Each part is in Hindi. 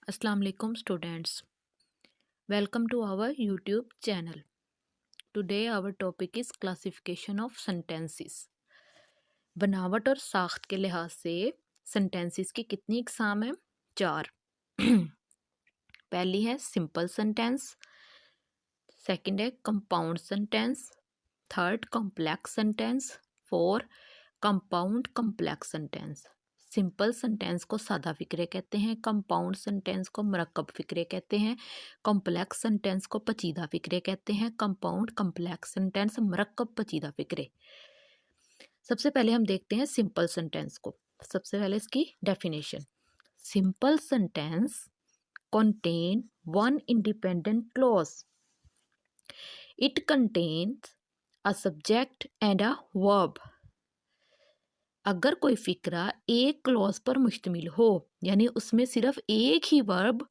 Assalamu alaikum students. Welcome to our YouTube channel. Today our topic is classification of sentences. बनावट और साख्त के लिहाज से sentences की कितनी इकसाम है? 4. पहली है सिंपल सेंटेंस, सेकंड है compound sentence, third complex sentence, 4 compound complex sentence. Simple sentence को सादा फिक्रे कहते हैं, कंपाउंड सेंटेंस को मरकब फिक्रे कहते हैं, कॉम्प्लेक्स सेंटेंस को पचीदा फिक्रे कहते हैं, कंपाउंड कॉम्प्लेक्स सेंटेंस मरकब पचीदा फिक्रे। सबसे पहले हम देखते हैं सिंपल सेंटेंस को। सबसे पहले इसकी definition. Simple sentence contain one independent clause. It contains a subject and a verb. अगर कोई फिक्रा एक क्लॉज पर मुश्तमिल हो, यानी उसमें सिर्फ एक ही वर्ब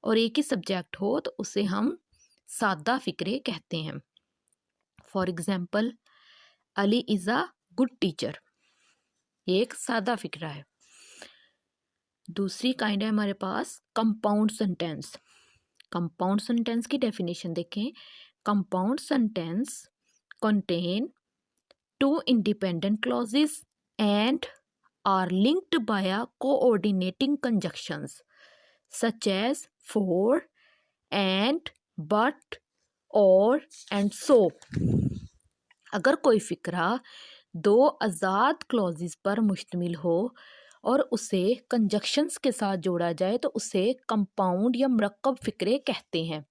और एक ही सब्जेक्ट हो, तो उसे हम सादा फिक्रे कहते हैं। For example, Ali is a good teacher, एक सादा फिक्रा है। दूसरी काइंड है हमारे पास कंपाउंड सेंटेंस। कंपाउंड सेंटेंस की डेफिनेशन देखें। Compound sentence contain two independent clauses and are linked by a coordinating conjunctions such as for, and, but, or, and so। अगर कोई फिक्रा दो आज़ाद क्लॉजेस पर मुश्तमिल हो और उसे कंजक्शंस के साथ जोड़ा जाए तो उसे कंपाउंड या मरकब फिक्रे कहते हैं।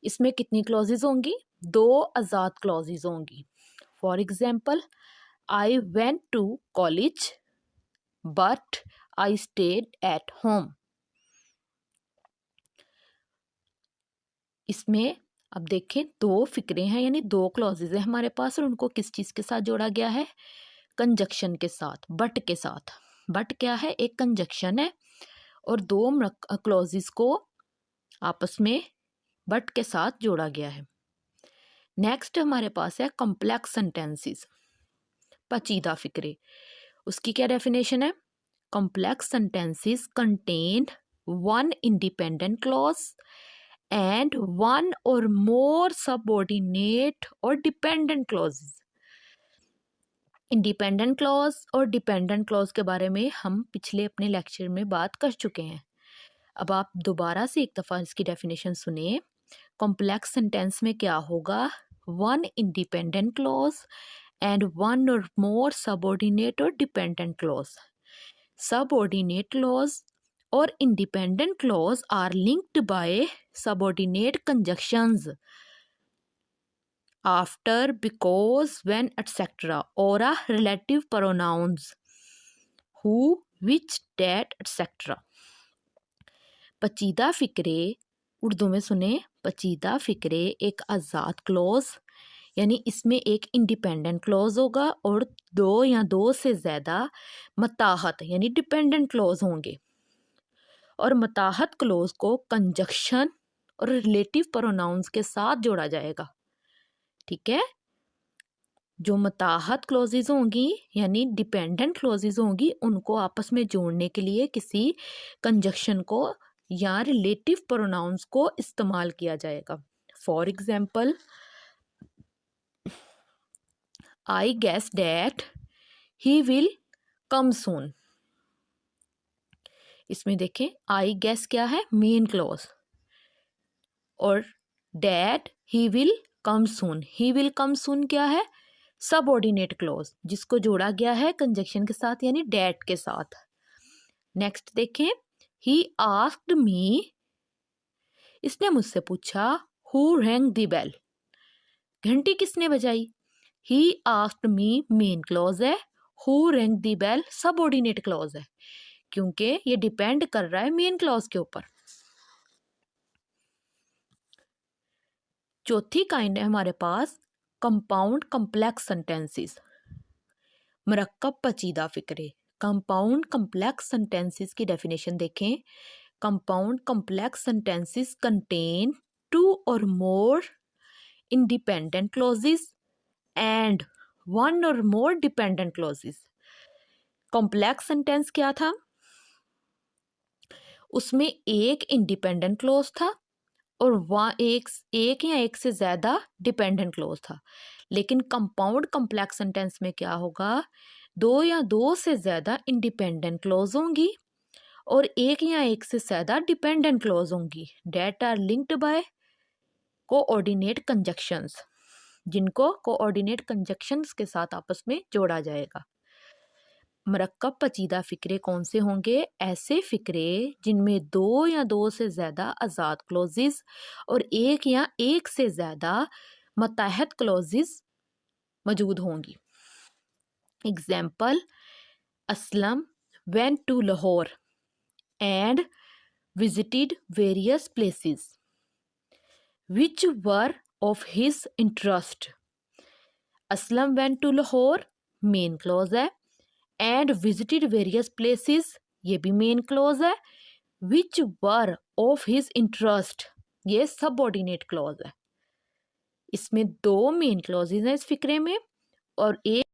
इसमें कितनी क्लॉजेस होंगी? दो आज़ाद क्लॉजेस होंगी। For example, I went to college but I stayed at home. इसमें अब देखें दो फिक्रे हैं, यानी दो क्लॉजेज है हमारे पास, और उनको किस चीज़ के साथ जोड़ा गया है? कंजक्शन के साथ, बट के साथ। बट क्या है? एक कंजक्शन है और दो क्लॉजेज को आपस में बट के साथ जोड़ा गया है। नेक्स्ट हमारे पास है कॉम्प्लेक्स सेंटेंसेस, पचीदा फिक्रे। उसकी क्या डेफिनेशन है? Complex sentences contain one independent clause and one or more subordinate or dependent clauses. Independent clause और डिपेंडेंट क्लॉज के बारे में हम पिछले अपने लेक्चर में बात कर चुके हैं। अब आप दोबारा से एक दफ़ा इसकी डेफिनेशन सुनिए। कॉम्प्लेक्स सेंटेंस में क्या होगा? One independent clause and one or more subordinate or dependent clause. Subordinate clause और independent clause are linked by subordinate conjunctions after, because, when, etc. or a relative pronouns who, which, that, etc. पचीदा फिक्रे उर्दू में सुने। पचीदा फिक्रे एक आज़ाद क्लॉज, यानी इसमें एक इंडिपेंडेंट क्लॉज होगा और दो या दो से ज़्यादा मताहत यानी डिपेंडेंट क्लॉज होंगे, और मताहत क्लॉज को कंजक्शन और रिलेटिव प्रोनाउंस के साथ जोड़ा जाएगा। ठीक है? जो मताहत क्लॉजेज होंगी यानी डिपेंडेंट क्लॉजेज होंगी, उनको आपस में जोड़ने के लिए किसी कंजक्शन को या रिलेटिव प्रोनाउंस को इस्तेमाल किया जाएगा। For example, I guess that he will come soon. इसमें देखें, आई गेस क्या है? मेन क्लॉज, और that he will come soon. He will come soon क्या है? सबऑर्डिनेट क्लॉज, जिसको जोड़ा गया है कंजक्शन के साथ यानी डैट के साथ। नेक्स्ट देखें, ही आस्क्ड मी, इसने मुझसे पूछा, हु रैंग द बेल, घंटी किसने बजाई? He asked me main clause है, who rang the bell subordinate clause है, क्योंकि ये डिपेंड कर रहा है मेन क्लॉज के ऊपर। चौथी काइंड है हमारे पास कंपाउंड कॉम्प्लेक्स सेंटेंसेस, मरकब पचीदा फिक्रे। कंपाउंड कॉम्प्लेक्स सेंटेंसेस की डेफिनेशन देखें। Compound complex sentences contain two or more independent clauses and one or more dependent clauses. Complex sentence क्या था? उसमें एक इंडिपेंडेंट क्लॉज था और वहाँ एक या एक से ज़्यादा डिपेंडेंट क्लॉज था। लेकिन कंपाउंड कॉम्प्लेक्स सेंटेंस में क्या होगा, दो या दो से ज़्यादा इंडिपेंडेंट क्लॉज होंगी और एक या एक से ज़्यादा डिपेंडेंट क्लॉज होंगी that are linked by coordinate conjunctions, जिनको कोऑर्डिनेट कंजक्शंस के साथ आपस में जोड़ा जाएगा। मरकब पेचीदा फ़िक्रे कौन से होंगे, ऐसे फ़िक्रे जिनमें दो या दो से ज़्यादा आज़ाद क्लॉजेस और एक या एक से ज़्यादा मतहत क्लॉजेस मौजूद होंगी। Example, Aslam went to Lahore and visited various places which were of his interest. Aslam went to Lahore main clause है, एंड विजिटेड वेरियस प्लेसेस ये भी मेन क्लॉज है, विच वर ऑफ हिज इंटरेस्ट ये सबऑर्डिनेट क्लॉज है। इसमें दो मेन क्लॉजेज हैं इस फिक्रे में और एक